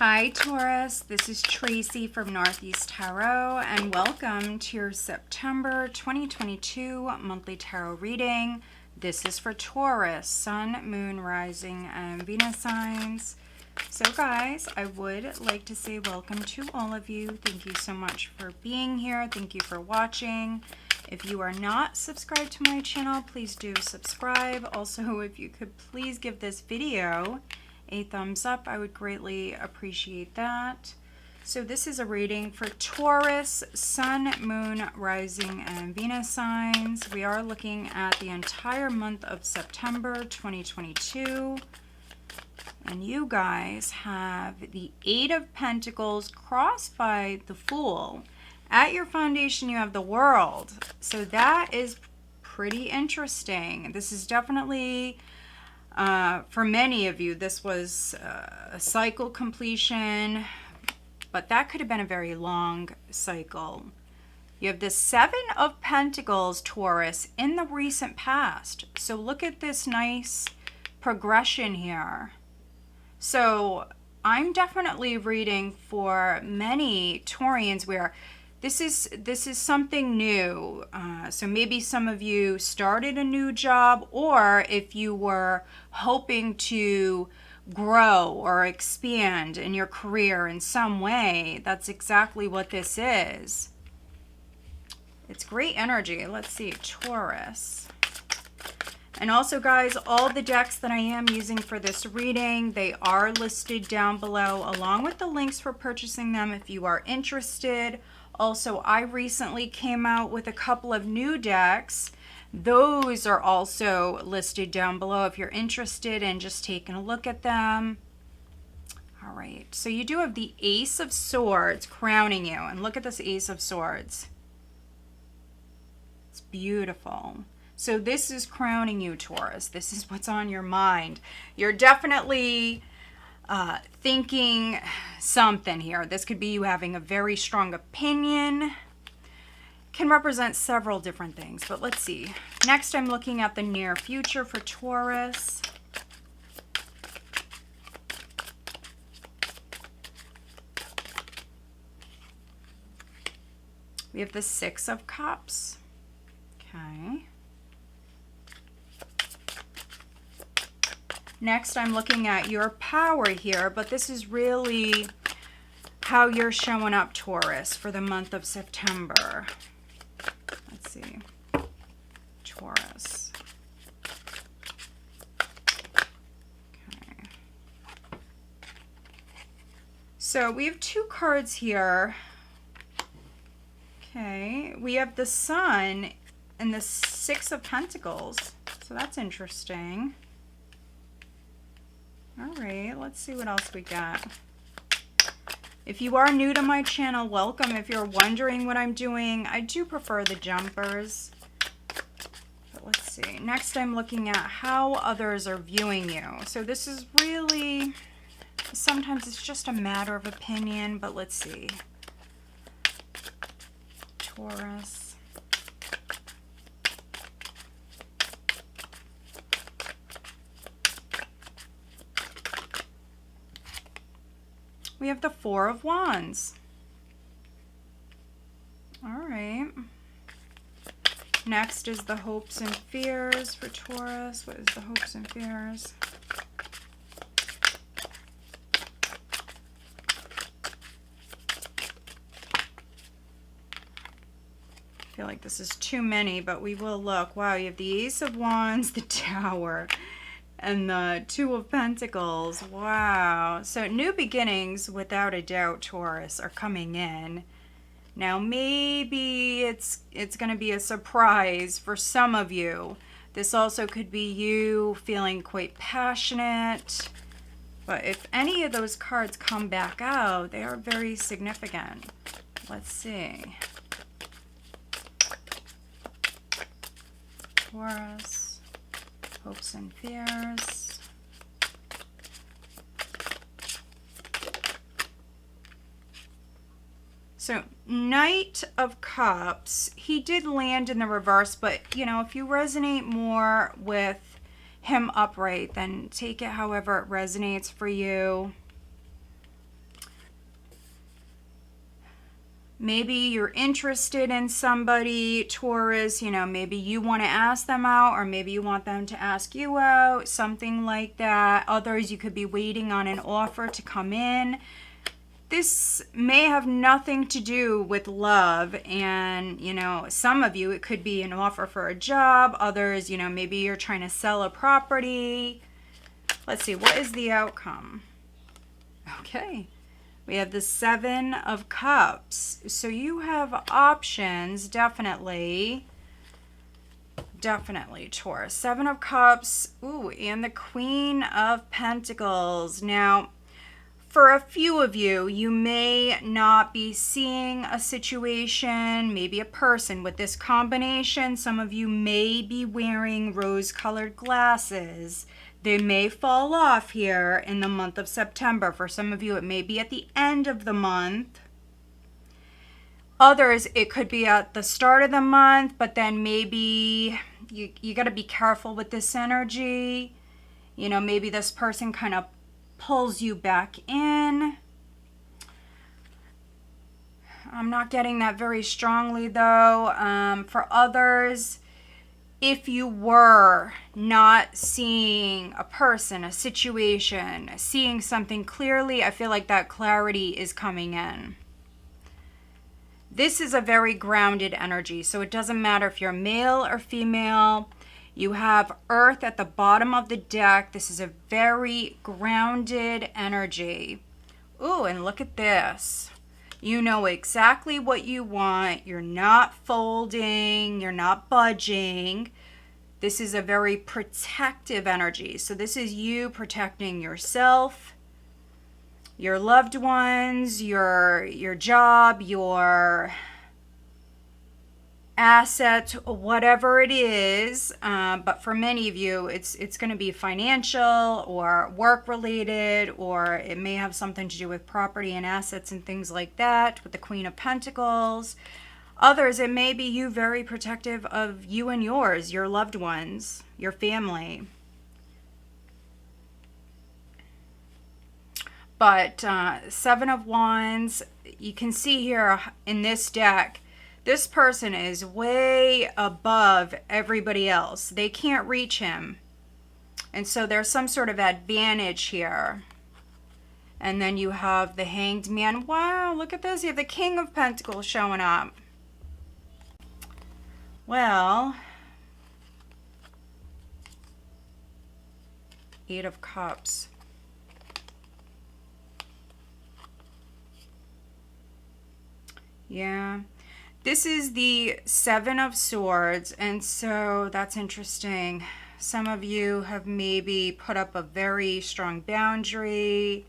Hi Taurus, this is Tracy from Northeast Tarot and welcome to your September 2022 monthly tarot reading. This is for Taurus, Sun, Moon, Rising, and Venus signs. So guys, I would like to say welcome to all of you. Thank you so much for being here. Thank you for watching. If you are not subscribed to my channel, please do subscribe. Also, if you could please give this video a thumbs up, I would greatly appreciate that. So this is a reading for Taurus, Sun, Moon, Rising, and Venus signs. We are looking at the entire month of September 2022. And you guys have the Eight of Pentacles crossed by the Fool. At your foundation, you have the World. So that is pretty interesting. This is definitely... for many of you, this was a cycle completion, but that could have been a very long cycle. You have the Seven of Pentacles, Taurus, in the recent past. So look at this nice progression here. So I'm definitely reading for many Taurians where this is something new. So maybe some of you started a new job, or if you were hoping to grow or expand in your career in some way, that's exactly what this is. It's great energy. Let's see, Taurus. And also, guys, all the decks that I am using for this reading, they are listed down below, along with the links for purchasing them if you are interested. Also, I recently came out with a couple of new decks. Those are also listed down below if you're interested in just taking a look at them. All right, so you do have the Ace of Swords crowning you. And look at this Ace of Swords. It's beautiful. So this is crowning you, Taurus. This is what's on your mind. You're definitely... thinking something here. This could be you having a very strong opinion. Can represent several different things, but let's see. Next, I'm looking at the near future for Taurus. We have the Six of Cups. Okay. Next, I'm looking at your power here, but this is really how you're showing up, Taurus, for the month of September. Let's see. Taurus. Okay. So we have two cards here. Okay. We have the Sun and the Six of Pentacles. So that's interesting. All right, let's see what else we got. If you are new to my channel, welcome. If you're wondering what I'm doing, I do prefer the jumpers. But let's see. Next, I'm looking at how others are viewing you. So this is really, sometimes it's just a matter of opinion, but let's see. Taurus. We have the Four of Wands. All right. Next is the hopes and fears for Taurus. What is the hopes and fears? I feel like this is too many, but we will look. Wow, you have the Ace of Wands, the Tower, and the Two of Pentacles. Wow. So new beginnings, without a doubt, Taurus, are coming in. Now maybe it's going to be a surprise for some of you. This also could be you feeling quite passionate. But if any of those cards come back out, they are very significant. Let's see. Taurus. Hopes and fears. So, Knight of Cups, he did land in the reverse, but, you know, if you resonate more with him upright, then take it however it resonates for you. Maybe you're interested in somebody, Taurus, maybe you want to ask them out, or maybe you want them to ask you out, something like that. Others, you could be waiting on an offer to come in. This may have nothing to do with love, and some of you, it could be an offer for a job. Others, maybe you're trying to sell a property. Let's see, what is the outcome? Okay, we have the 7 of Cups. So you have options, definitely, Taurus. 7 of Cups, ooh, and the Queen of Pentacles. Now, for a few of you, you may not be seeing a situation, maybe a person with this combination. Some of you may be wearing rose-colored glasses. They may fall off here in the month of September. For some of you, it may be at the end of the month. Others, it could be at the start of the month, but then maybe you got to be careful with this energy. Maybe this person kind of pulls you back in. I'm not getting that very strongly though. For others, if you were not seeing a person, a situation, seeing something clearly, I feel like that clarity is coming in. This is a very grounded energy, so it doesn't matter if you're male or female. You have Earth at the bottom of the deck. This is a very grounded energy. Ooh, and look at this. You know exactly what you want. You're not folding. You're not budging. This is a very protective energy. So this is you protecting yourself, your loved ones, your job, your asset, whatever it is, but for many of you, it's going to be financial or work related, or it may have something to do with property and assets and things like that with the Queen of Pentacles. Others, it may be you very protective of you and yours, your loved ones, your family. But 7 of Wands, you can see here in this deck, this person is way above everybody else. They can't reach him. And so there's some sort of advantage here. And then you have the Hanged Man. Wow, look at this. You have the King of Pentacles showing up. Well, 8 of Cups. Yeah. This is the 7 of Swords, and so that's interesting. Some of you have maybe put up a very strong boundary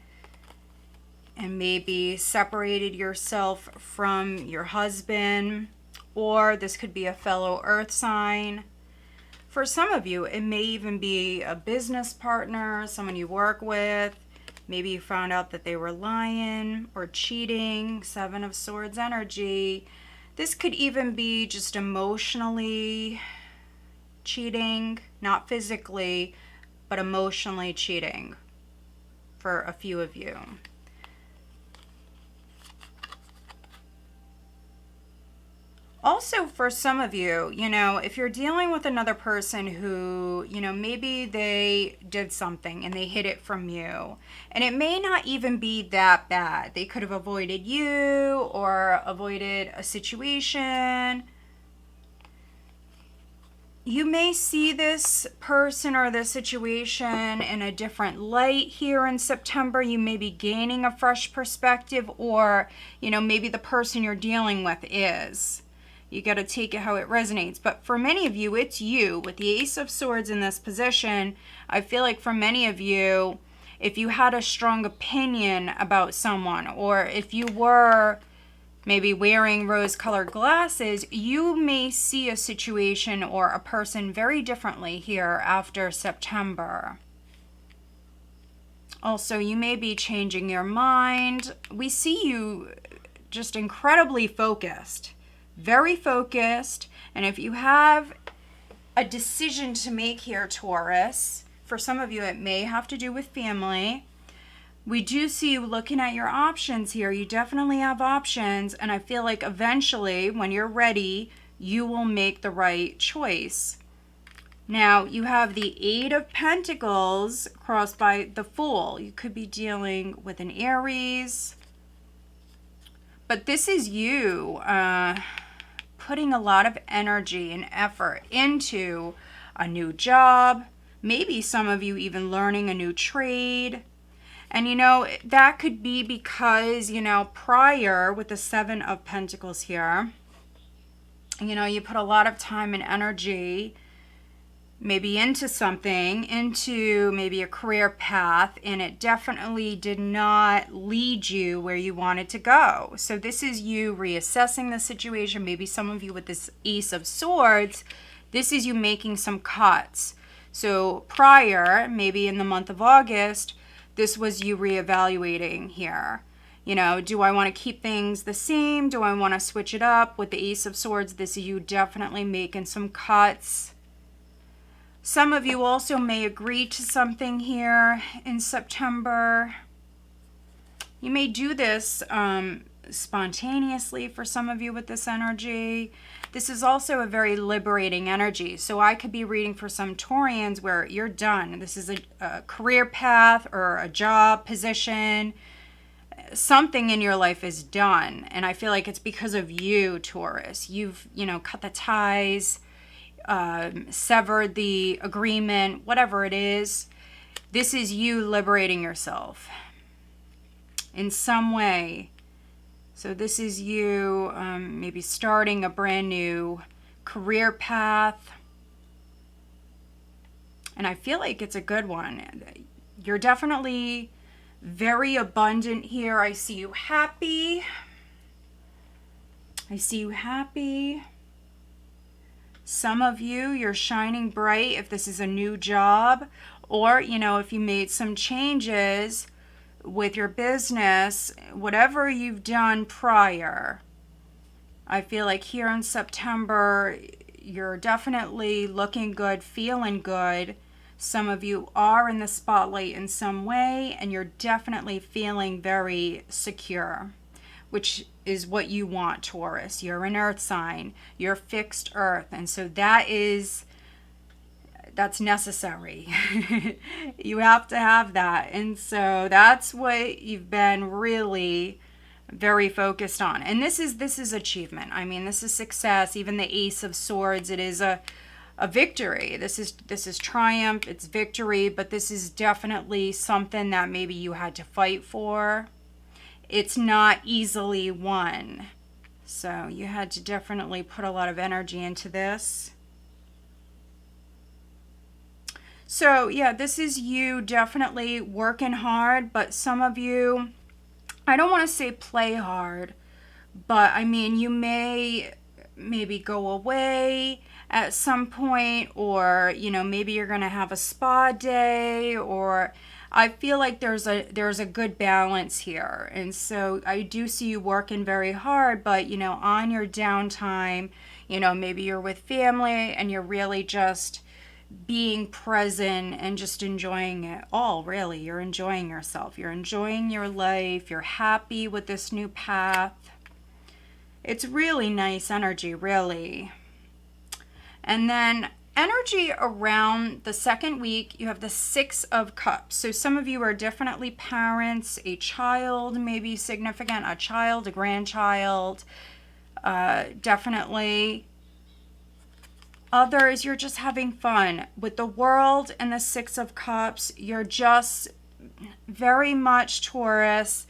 and maybe separated yourself from your husband, or this could be a fellow earth sign. For some of you, it may even be a business partner, someone you work with. Maybe you found out that they were lying or cheating. 7 of Swords energy. This could even be just emotionally cheating, not physically, but emotionally cheating for a few of you. Also, for some of you, if you're dealing with another person who, maybe they did something and they hid it from you, and it may not even be that bad. They could have avoided you or avoided a situation. You may see this person or this situation in a different light here in September. You may be gaining a fresh perspective, or, maybe the person you're dealing with is. You got to take it how it resonates. But for many of you, it's you. With the Ace of Swords in this position, I feel like for many of you, if you had a strong opinion about someone, or if you were maybe wearing rose-colored glasses, you may see a situation or a person very differently here after September. Also, you may be changing your mind. We see you just incredibly focused. Very focused, and if you have a decision to make here, Taurus, for some of you it may have to do with family, We do see you looking at your options here. You definitely have options, and I feel like eventually, when you're ready, you will make the right choice. Now, you have the Eight of Pentacles crossed by the Fool. You could be dealing with an Aries, but this is you putting a lot of energy and effort into a new job, maybe some of you even learning a new trade. And that could be because, prior with the Seven of Pentacles here, you put a lot of time and energy maybe into something, into maybe a career path, and it definitely did not lead you where you wanted to go. So this is you reassessing the situation. Maybe some of you with this Ace of Swords, this is you making some cuts. So prior, maybe in the month of August, this was you reevaluating here. Do I want to keep things the same? Do I want to switch it up? With the Ace of Swords, this is you definitely making some cuts. Some of you also may agree to something here in September. You may do this spontaneously for some of you with this energy. This is also a very liberating energy. So I could be reading for some Taurians where you're done. This is a career path or a job position. Something in your life is done. And I feel like it's because of you, Taurus. You've, cut the ties, severed the agreement, whatever it is. This is you liberating yourself in some way. So this is you maybe starting a brand new career path. And I feel like it's a good one. You're definitely very abundant here. I see you happy. I see you happy. Some of you, you're shining bright if this is a new job, or, if you made some changes with your business, whatever you've done prior. I feel like here in September, you're definitely looking good, feeling good. Some of you are in the spotlight in some way, and you're definitely feeling very secure, which is what you want, Taurus. You're an earth sign. You're fixed earth. And so that's necessary. You have to have that. And so that's what you've been really very focused on. And this is achievement. I mean, this is success. Even the Ace of Swords, it is a victory. This is triumph. It's victory. But this is definitely something that maybe you had to fight for. It's not easily won. So you had to definitely put a lot of energy into this. So yeah, this is you definitely working hard, but some of you, I don't want to say play hard, but I mean, you may maybe go away at some point, or, maybe you're going to have a spa day, or I feel like there's a good balance here. And so I do see you working very hard, but, on your downtime, maybe you're with family and you're really just being present and just enjoying it all, really. You're enjoying yourself. You're enjoying your life. You're happy with this new path. It's really nice energy, really. And then energy around the second week, you have the Six of Cups. So some of you are definitely parents, a child maybe significant, a child, a grandchild, definitely. Others, you're just having fun. With the World and the Six of Cups, you're just very much, Taurus,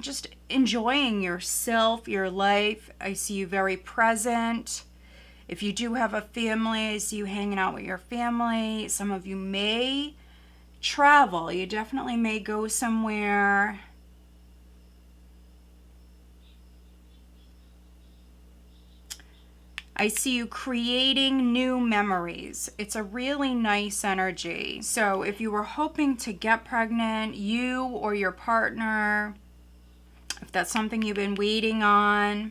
just enjoying yourself, your life. I see you very present. If you do have a family, I see you hanging out with your family. Some of you may travel. You definitely may go somewhere. I see you creating new memories. It's a really nice energy. So if you were hoping to get pregnant, you or your partner, if that's something you've been waiting on,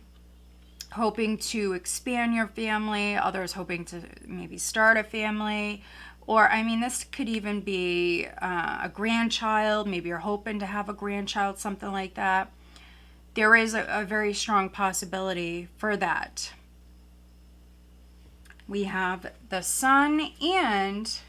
hoping to expand your family, others hoping to maybe start a family, Or, I mean, this could even be a grandchild. Maybe you're hoping to have a grandchild, something like that. There is a very strong possibility for that. We have the Sun and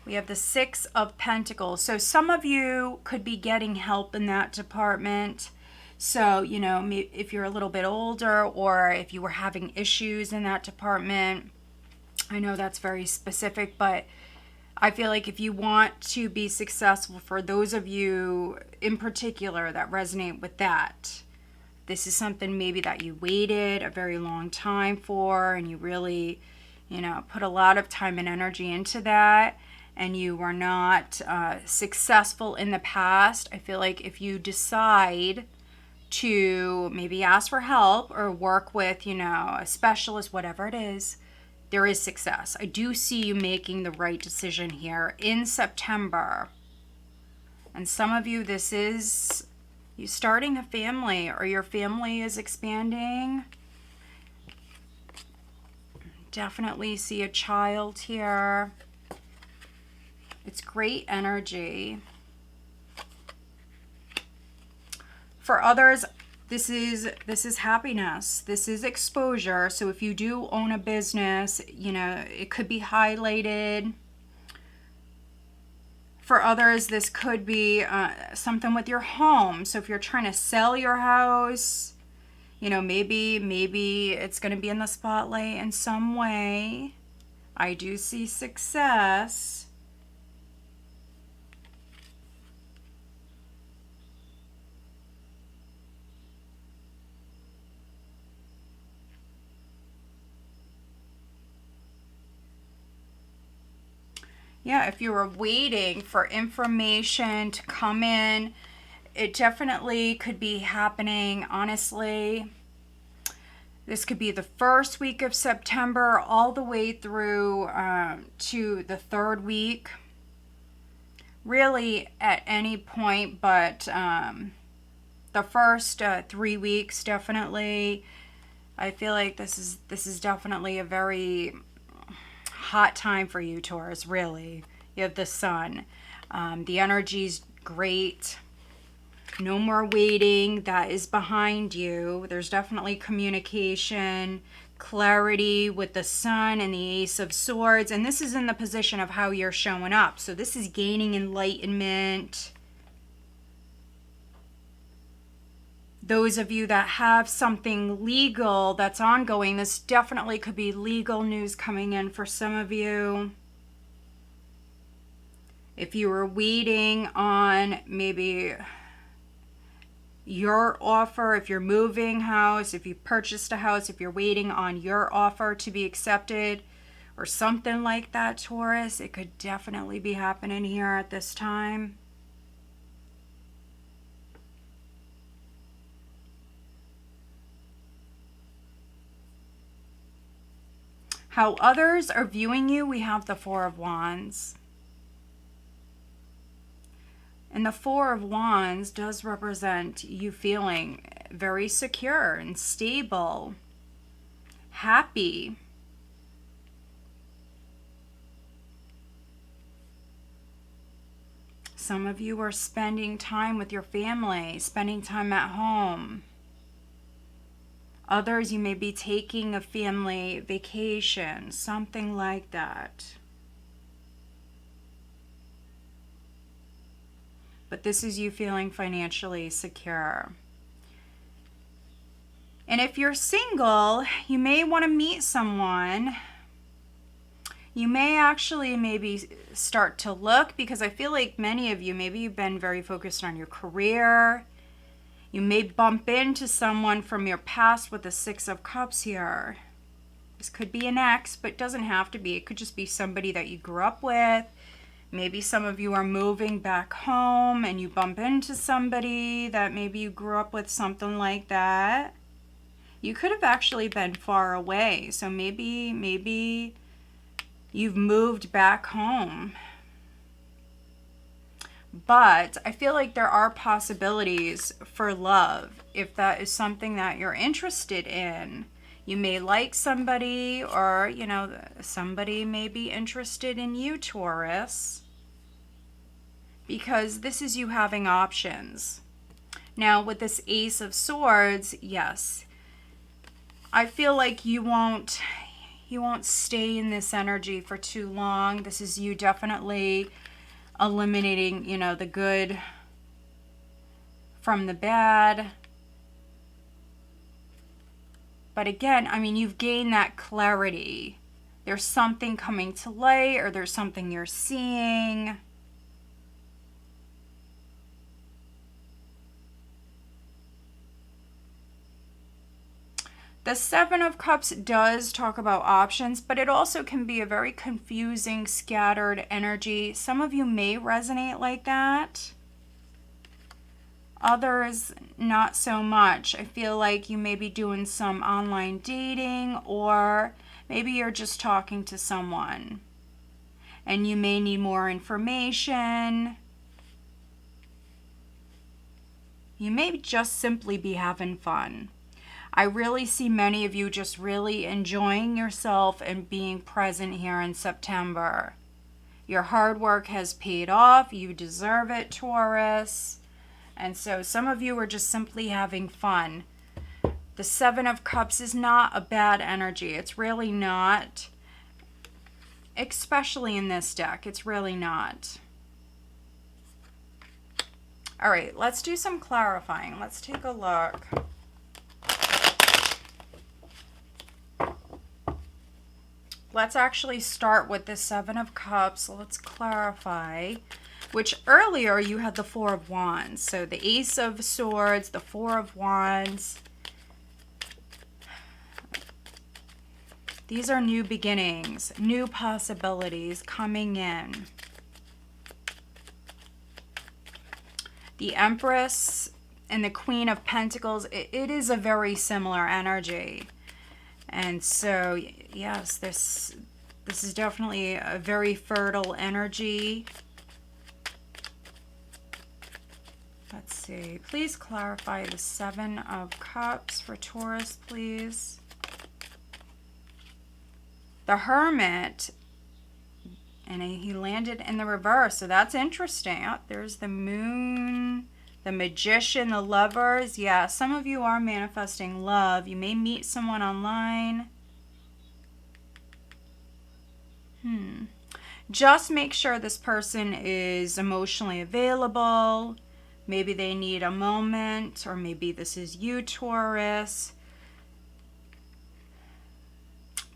we have the Six of Pentacles. So some of you could be getting help in that department. So, you know, if you're a little bit older or if you were having issues in that department, I know that's very specific, but I feel like if you want to be successful, for those of you in particular that resonate with that, this is something maybe that you waited a very long time for, and you really, you know, put a lot of time and energy into that, and you were not successful in the past. I feel like if you decide to maybe ask for help or work with, you know, a specialist, whatever it is, there is success. I do see you making the right decision here in September. And some of you, this is you starting a family, or your family is expanding. Definitely see a child here. It's great energy. For others, this is happiness. This is exposure. So if you do own a business, you know, it could be highlighted. For others, this could be something with your home. So if you're trying to sell your house, you know, maybe it's going to be in the spotlight in some way. I do see success. Yeah, if you were waiting for information to come in, it definitely could be happening, honestly. This could be the first week of September all the way through to the third week. Really at any point, but the first 3 weeks definitely. I feel like this is definitely a very hot time for you, Taurus, really. You have the Sun. The energy's great. No more waiting. That is behind you. There's definitely communication, clarity with the Sun and the Ace of Swords. And this is in the position of how you're showing up. So this is gaining enlightenment. Those of you that have something legal that's ongoing, this definitely could be legal news coming in for some of you. If you were waiting on maybe your offer, if you're moving house, if you purchased a house, if you're waiting on your offer to be accepted or something like that, Taurus, it could definitely be happening here at this time. How others are viewing you, we have the Four of Wands. And the Four of Wands does represent you feeling very secure and stable, happy. Some of you are spending time with your family, spending time at home. Others, you may be taking a family vacation, something like that. But this is you feeling financially secure. And if you're single, you may want to meet someone. You may actually maybe start to look, because I feel like many of you, maybe you've been very focused on your career. You may bump into someone from your past with the Six of Cups here. This could be an ex, but it doesn't have to be. It could just be somebody that you grew up with. Maybe some of you are moving back home and you bump into somebody that maybe you grew up with, something like that. You could have actually been far away. So maybe you've moved back home. But I feel like there are possibilities for love if that is something that you're interested in. You may like somebody, or, you know, somebody may be interested in you, Taurus, because this is you having options. Now, with this Ace of Swords, yes, I feel like you won't stay in this energy for too long. This is you definitely eliminating, you know, the good from the bad. But again, I mean, you've gained that clarity. There's something coming to light, or there's something you're seeing. The Seven of Cups does talk about options, but it also can be a very confusing, scattered energy. Some of you may resonate like that. Others, not so much. I feel like you may be doing some online dating, or maybe you're just talking to someone and you may need more information. You may just simply be having fun. I really see many of you just really enjoying yourself and being present here in September. Your hard work has paid off. You deserve it, Taurus. And so some of you are just simply having fun. The Seven of Cups is not a bad energy. It's really not. Especially in this deck. It's really not. All right, let's do some clarifying. Let's take a look. Let's actually start with the Seven of Cups. Let's clarify. Which earlier you had the Four of Wands. So the Ace of Swords, the Four of Wands. These are new beginnings, new possibilities coming in. The Empress and the Queen of Pentacles, it is a very similar energy. And so, yes, this is definitely a very fertile energy. Let's see. Please clarify the Seven of Cups for Taurus, please. The Hermit, and he landed in the reverse, so that's interesting. Oh, there's the Moon, the Magician, the Lovers. Yeah, some of you are manifesting love. You may meet someone online. Just make sure this person is emotionally available. Maybe they need a moment, or maybe this is you, Taurus.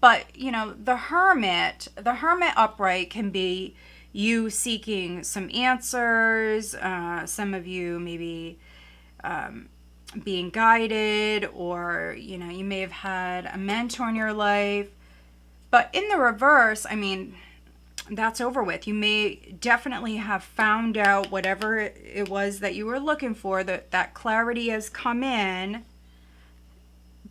But, you know, the Hermit upright can be you seeking some answers. Some of you maybe being guided, or, you know, you may have had a mentor in your life. But in the reverse, I mean, that's over with. You may definitely have found out whatever it was that you were looking for, that clarity has come in.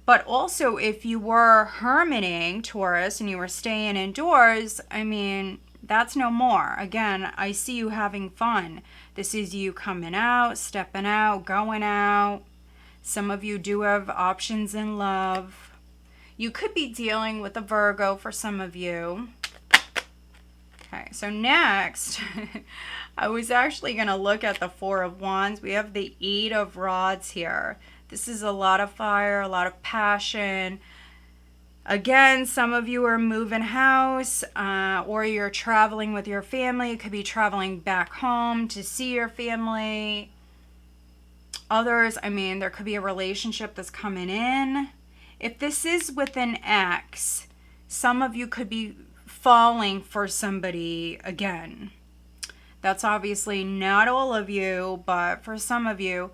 But also, if you were hermiting, Taurus, and you were staying indoors, I mean, that's no more. Again, I see you having fun. This is you coming out, stepping out, going out. Some of you do have options in love. You could be dealing with a Virgo for some of you. Okay, so next, I was actually going to look at the Four of Wands. We have the Eight of Rods here. This is a lot of fire, a lot of passion. Again, some of you are moving house, or you're traveling with your family. You could be traveling back home to see your family. Others, I mean, there could be a relationship that's coming in. If this is with an ex, some of you could be falling for somebody again. That's obviously not all of you, but for some of you.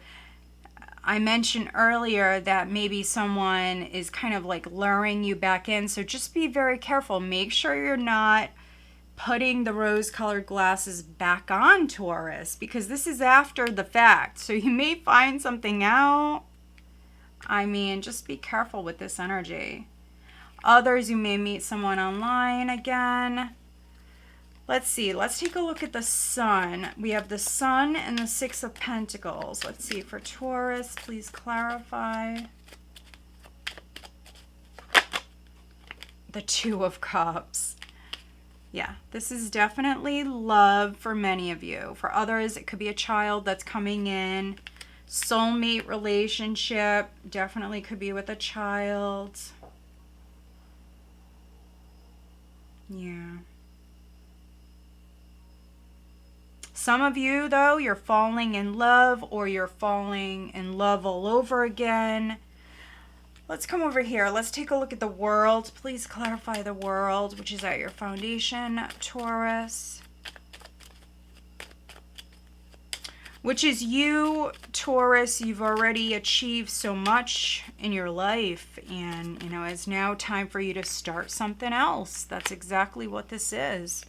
I mentioned earlier that maybe someone is kind of like luring you back in, so just be very careful. Make sure you're not putting the rose-colored glasses back on, Taurus, because this is after the fact. So you may find something out. I mean, just be careful with this energy. Others, you may meet someone online again. Let's see. Let's take a look at the Sun. We have the Sun and the Six of Pentacles. Let's see. For Taurus, please clarify. the Two of Cups. Yeah, this is definitely love for many of you. For others, it could be a child that's coming in. Soulmate relationship, definitely could be with a child. Yeah. Some of you, though, you're falling in love, or you're falling in love all over again. Let's come over here. Let's take a look at the world. Please clarify the world, which is at your foundation, Taurus. Which is you, Taurus. You've already achieved so much in your life, and, you know, it's now time for you to start something else. That's exactly what this is.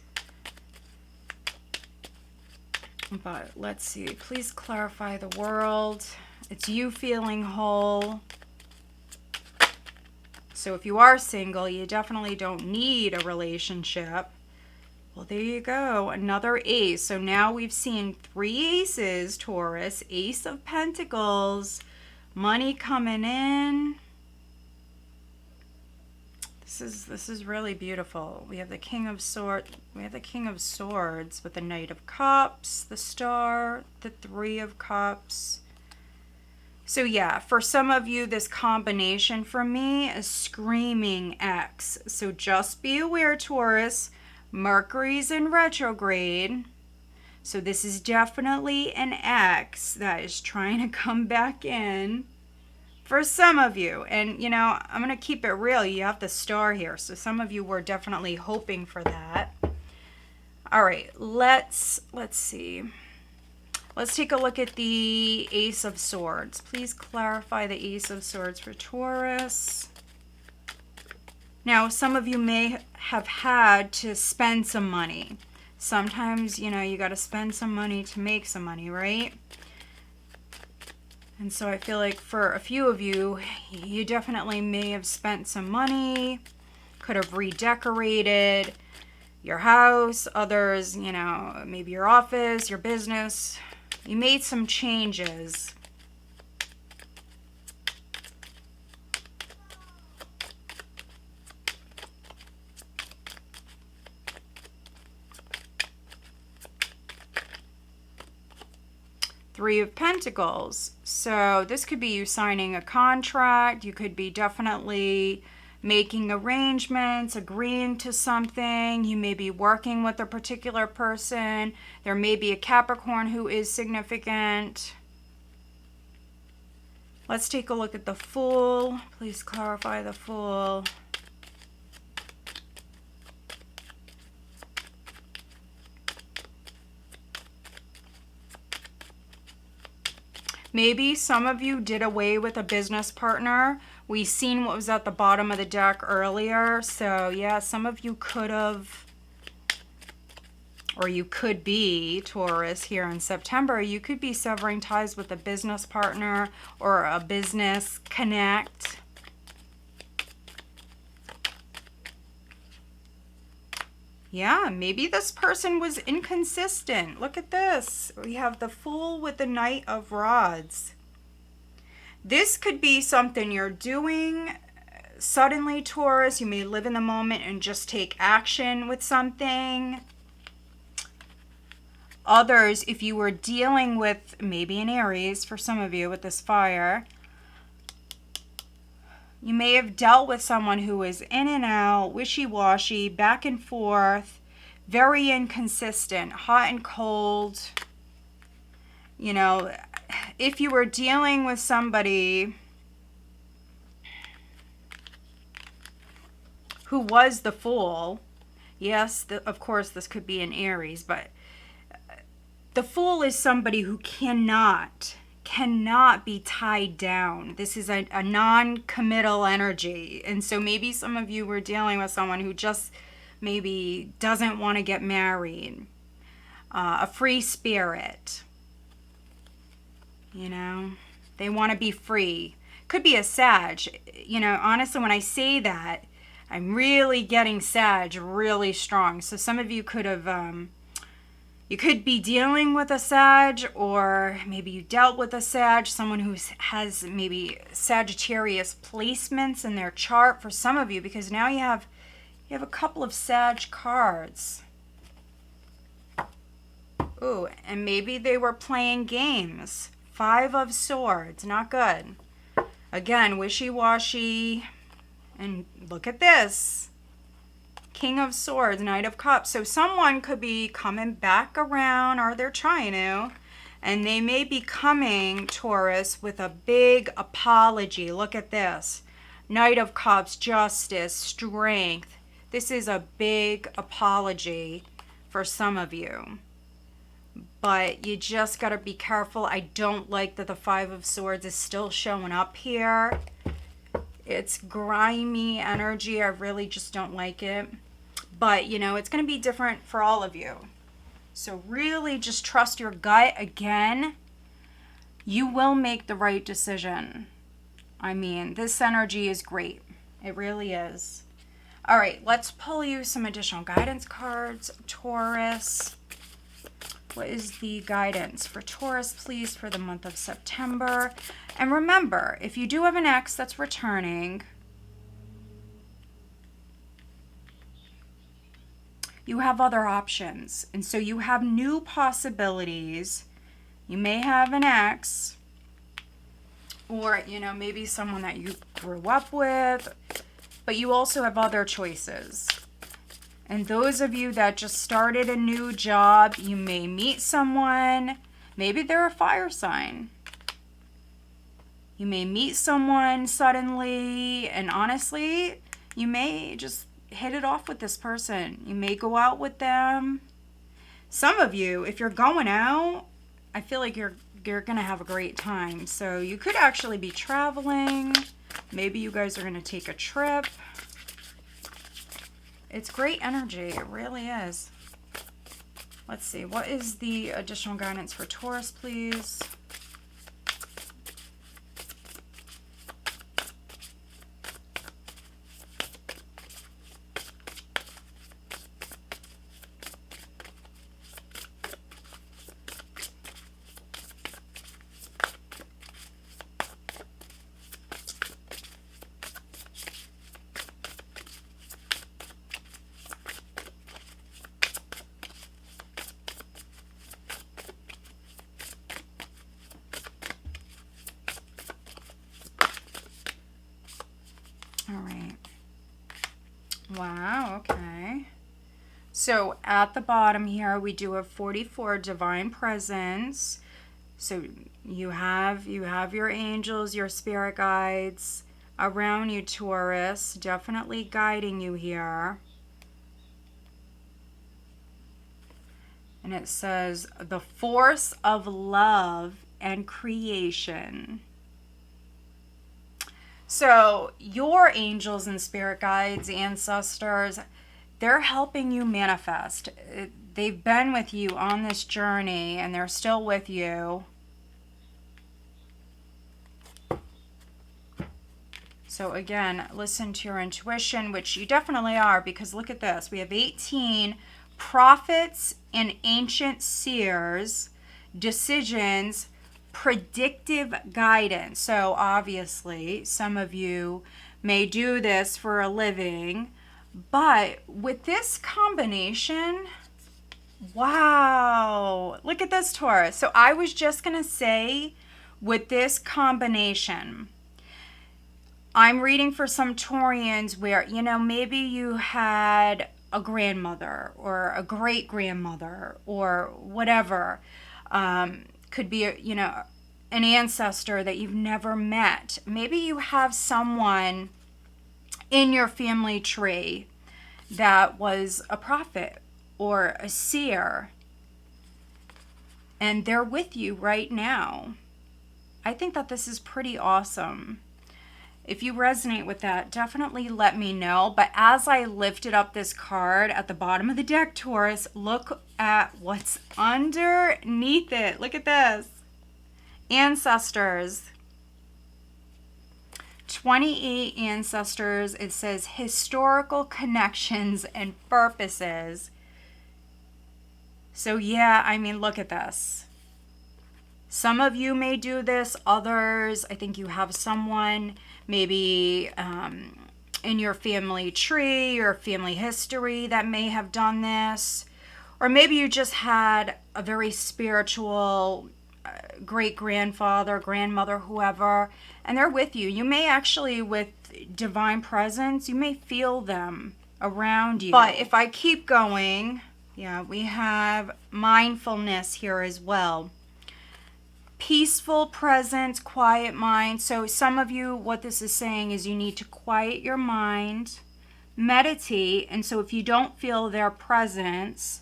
But let's see. Please clarify the world. It's you feeling whole. So if you are single, you definitely don't need a relationship. Well, there you go. Another ace. So now we've seen 3 aces, Taurus. Ace of Pentacles. Money coming in. This is really beautiful. We have the King of Swords. We have the King of Swords with the Knight of Cups, the Star, the 3 of Cups. So yeah, for some of you, this combination for me is screaming X. So just be aware, Taurus, Mercury's in retrograde. So this is definitely an X that is trying to come back in. For some of you, and you know, I'm going to keep it real. You have the Star here. So some of you were definitely hoping for that. All right, let's see. Let's take a look at the Ace of Swords. Please clarify the Ace of Swords for Taurus. Now, some of you may have had to spend some money. Sometimes, you know, you got to spend some money to make some money, right? And so I feel like for a few of you, you definitely may have spent some money, could have redecorated your house, others, you know, maybe your office, your business. You made some changes. Three of Pentacles. So this could be you signing a contract. You could be definitely making arrangements, agreeing to something. You may be working with a particular person. There may be a Capricorn who is significant. Let's take a look at the Fool. Please clarify the Fool. Maybe some of you did away with a business partner. We seen what was at the bottom of the deck earlier. So yeah, some of you could have, or you could be, Taurus, here in September. You could be severing ties with a business partner or a business connect. Yeah, maybe this person was inconsistent. Look at this. We have the Fool with the Knight of Rods. This could be something you're doing suddenly, Taurus. You may live in the moment and just take action with something. Others, if you were dealing with maybe an Aries, for some of you with this fire, you may have dealt with someone who is in and out, wishy-washy, back and forth, very inconsistent, hot and cold. You know, if you were dealing with somebody who was the Fool, yes, of course this could be an Aries, but the Fool is somebody who cannot be tied down. This is a non-committal energy. And so maybe some of you were dealing with someone who just maybe doesn't want to get married. A free spirit. You know, they want to be free. Could be a Sag. You know, honestly, when I say that, I'm really getting Sag really strong. So some of you could have... you could be dealing with a Sag, or maybe you dealt with a Sag, someone who has maybe Sagittarius placements in their chart for some of you, because now you have You have a couple of Sag cards. Ooh, and maybe they were playing games. 5 of Swords, not good. Again, wishy-washy. And look at this. King of Swords, Knight of Cups. So someone could be coming back around, or they're trying to. And they may be coming, Taurus, with a big apology. Look at this. Knight of Cups, justice, strength. This is a big apology for some of you. But you just got to be careful. I don't like that the 5 of Swords is still showing up here. It's grimy energy. I really just don't like it. But, you know, it's going to be different for all of you. So really just trust your gut. Again, you will make the right decision. I mean, this energy is great. It really is. All right, let's pull you some additional guidance cards. Taurus. What is the guidance for Taurus, please, for the month of September? And remember, if you do have an ex that's returning, you have other options. And so you have new possibilities. You may have an ex, or, you know, maybe someone that you grew up with, but you also have other choices. And those of you that just started a new job, you may meet someone. Maybe they're a fire sign. You may meet someone suddenly, and honestly, you may just hit it off with this person. You may go out with them. Some of you, if you're going out, I feel like you're going to have a great time. So you could actually be traveling. Maybe you guys are going to take a trip. It's great energy. It really is. Let's see. What is the additional guidance for Taurus, please? All right. Wow, okay. So at the bottom here, we do have 44 divine presence. So you have your angels, your spirit guides around you, Taurus, definitely guiding you here. And it says the force of love and creation. So your angels and spirit guides, ancestors, they're helping you manifest. They've been with you on this journey, and they're still with you. So again, listen to your intuition, which you definitely are, because look at this. We have 18 prophets and ancient seers, decisions, predictive guidance. So obviously, some of you may do this for a living, but with this combination, wow, look at this, Taurus. So I was just going to say, with this combination, I'm reading for some Taurians where, you know, maybe you had a grandmother or a great grandmother or whatever. Could be, you know, an ancestor that you've never met. Maybe you have someone in your family tree that was a prophet or a seer, and they're with you right now. I think that this is pretty awesome. If you resonate with that, definitely let me know. But as I lifted up this card at the bottom of the deck, Taurus, look at what's underneath it. Look at this. Ancestors. 28 ancestors. It says historical connections and purposes. So yeah, I mean, look at this. Some of you may do this. Others, I think you have someone, maybe in your family tree or family history that may have done this. Or maybe you just had a very spiritual great-grandfather, grandmother, whoever, and they're with you. You may actually, with divine presence, you may feel them around you. But if I keep going, yeah, we have mindfulness here as well. Peaceful presence, quiet mind. So some of you, what this is saying is you need to quiet your mind, meditate. And so if you don't feel their presence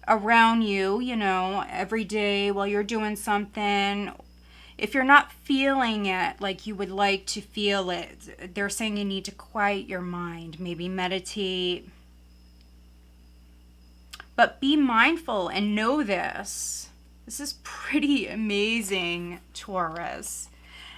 around you, you know, every day while you're doing something, if you're not feeling it like you would like to feel it, they're saying you need to quiet your mind, maybe meditate. But be mindful and know this. This is pretty amazing, Taurus.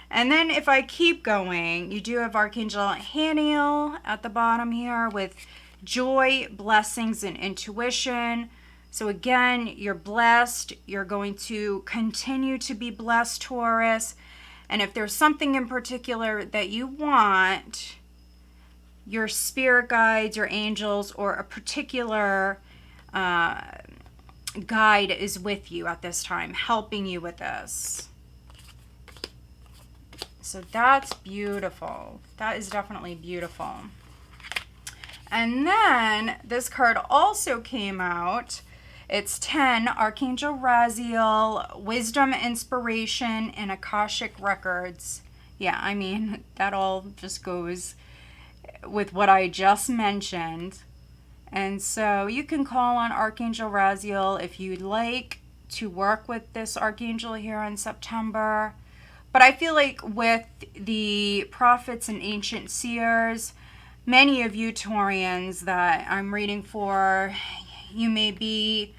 And then if I keep going, you do have Archangel Haniel at the bottom here with joy, blessings, and intuition. So again, you're blessed. You're going to continue to be blessed, Taurus. And if there's something in particular that you want, your spirit guides, your angels, or a particular guide is with you at this time, helping you with this. So that's beautiful. That is definitely beautiful. And then this card also came out. It's 10, Archangel Raziel, Wisdom, Inspiration, and Akashic Records. Yeah, I mean, that all just goes with what I just mentioned. And so you can call on Archangel Raziel if you'd like to work with this Archangel here in September. But I feel like with the prophets and ancient seers, many of you Taurians that I'm reading for, you may be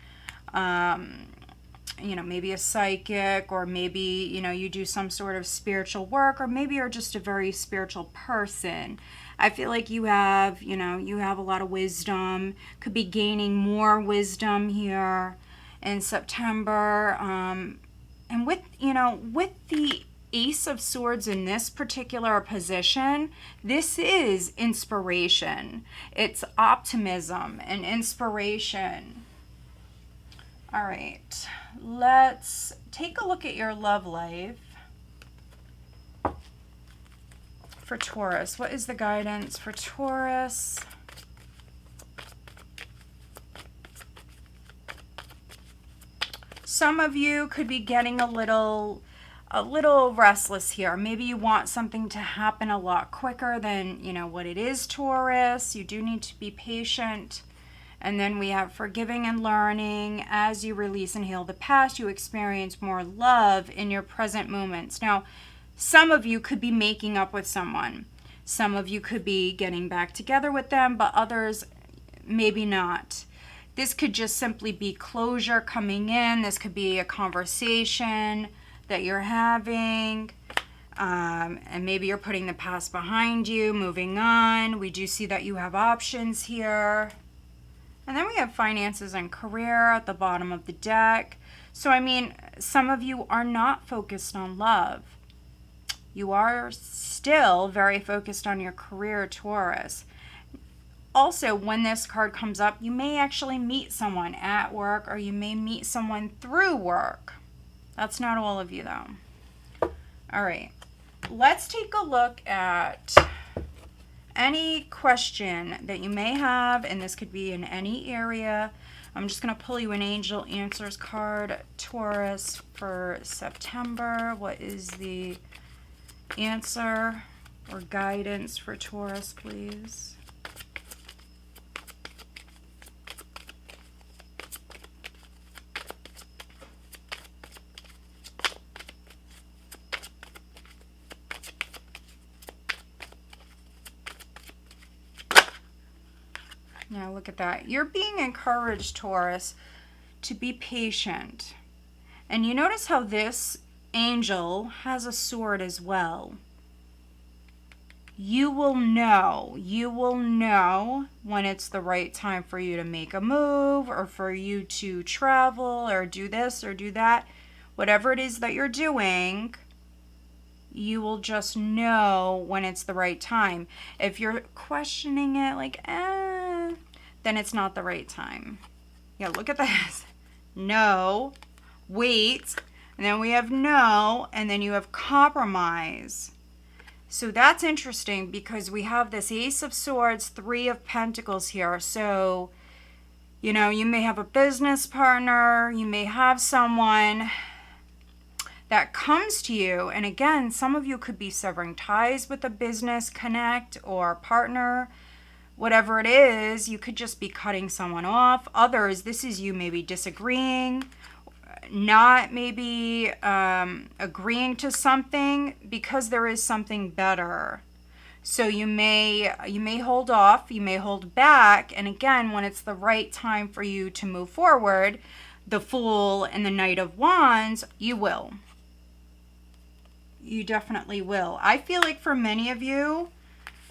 you know, maybe a psychic, or maybe, you know, you do some sort of spiritual work, or maybe you're just a very spiritual person. I feel like you have, you know, you have a lot of wisdom, could be gaining more wisdom here in September. And with, you know, with the Ace of Swords in this particular position, this is inspiration. It's optimism and inspiration. All right, let's take a look at your love life for Taurus. What is the guidance for Taurus? Some of you could be getting a little restless here. Maybe you want something to happen a lot quicker than, you know, what it is, Taurus. You do need to be patient. And then we have forgiving and learning. As you release and heal the past, you experience more love in your present moments. Now, some of you could be making up with someone. Some of you could be getting back together with them, but others maybe not. This could just simply be closure coming in. This could be a conversation that you're having. And maybe you're putting the past behind you, moving on. We do see that you have options here. And then we have finances and career at the bottom of the deck. So, I mean, some of you are not focused on love. You are still very focused on your career, Taurus. Also, when this card comes up, you may actually meet someone at work, or you may meet someone through work. That's not all of you, though. All right. Let's take a look at any question that you may have, and this could be in any area. I'm just going to pull you an Angel Answers card, Taurus, for September. What is the answer or guidance for Taurus, please? Now look at that. You're being encouraged, Taurus, to be patient. And you notice how this angel has a sword as well. You will know when it's the right time for you to make a move, or for you to travel, or do this or do that. Whatever it is that you're doing, you will just know when it's the right time. If you're questioning it like, then it's not the right time. Yeah, look at this. No, wait, and then we have no, and then you have compromise. So that's interesting because we have this Ace of Swords, Three of Pentacles here. So, you know, you may have a business partner, you may have someone that comes to you. And again, some of you could be severing ties with a business connect or partner. Whatever it is, you could just be cutting someone off. Others, this is you maybe disagreeing, not maybe agreeing to something because there is something better. So you may hold off, you may hold back, and again, when it's the right time for you to move forward, the Fool and the Knight of Wands, you will. You definitely will. I feel like for many of you,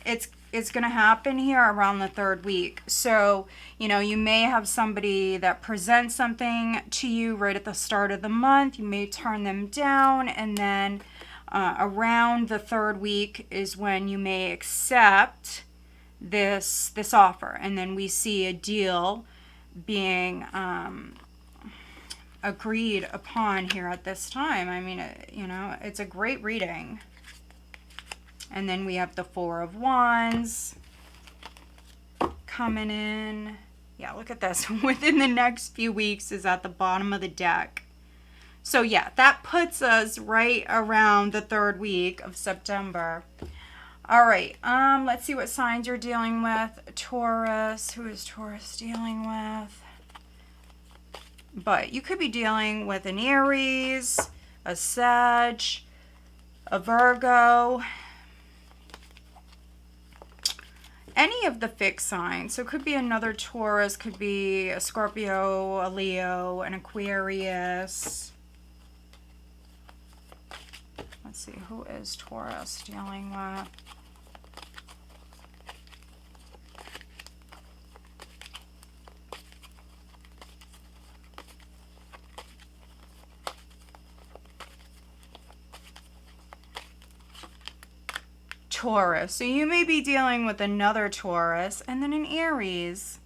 it's going to happen here around the 3rd week. So, you know, you may have somebody that presents something to you right at the start of the month. You may turn them down, and then around the 3rd week is when you may accept this offer. And then we see a deal being agreed upon here at this time. I mean, you know, it's a great reading. And then we have the Four of Wands coming in. Yeah, look at this. Within the next few weeks is at the bottom of the deck. So yeah, that puts us right around the 3rd week of September. All right, let's see what signs you're dealing with. Taurus. Who is Taurus dealing with? But you could be dealing with an Aries, a Sag, a Virgo, any of the fixed signs. So it could be another Taurus, could be a Scorpio, a Leo, an Aquarius. Let's see, who is Taurus dealing with? Taurus. So you may be dealing with another Taurus and then an Aries.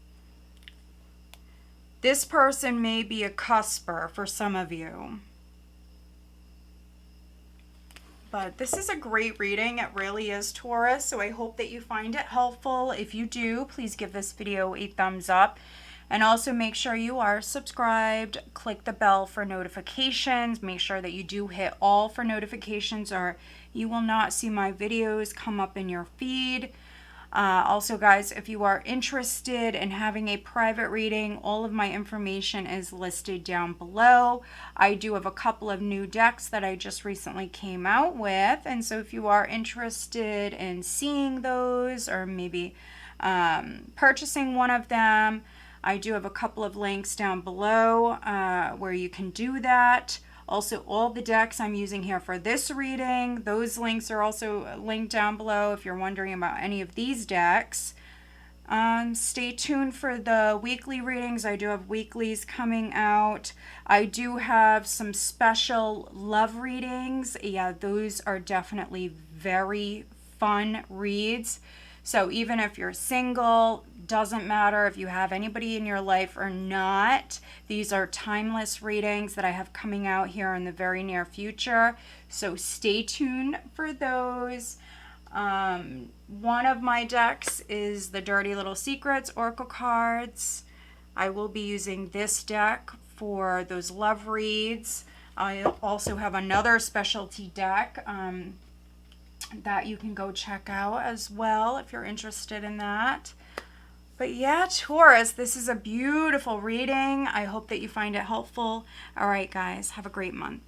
This person may be a cusper for some of you. But this is a great reading. It really is, Taurus. So I hope that you find it helpful. If you do, please give this video a thumbs up. And also make sure you are subscribed. Click the bell for notifications. Make sure that you do hit all for notifications, or you will not see my videos come up in your feed. Also, guys, if you are interested in having a private reading, all of my information is listed down below. I do have a couple of new decks that I just recently came out with. And so if you are interested in seeing those or maybe purchasing one of them, I do have a couple of links down below where you can do that. Also, all the decks I'm using here for this reading, those links are also linked down below if you're wondering about any of these decks. Stay tuned for the weekly readings. I do have weeklies coming out. I do have some special love readings. Yeah, those are definitely very fun reads. So even if you're single, doesn't matter if you have anybody in your life or not, these are timeless readings that I have coming out here in the very near future. So stay tuned for those. One of my decks is the Dirty Little Secrets Oracle cards. I will be using this deck for those love reads. I also have another specialty deck that you can go check out as well if you're interested in that. But yeah, Taurus, this is a beautiful reading. I hope that you find it helpful. All right, guys, have a great month.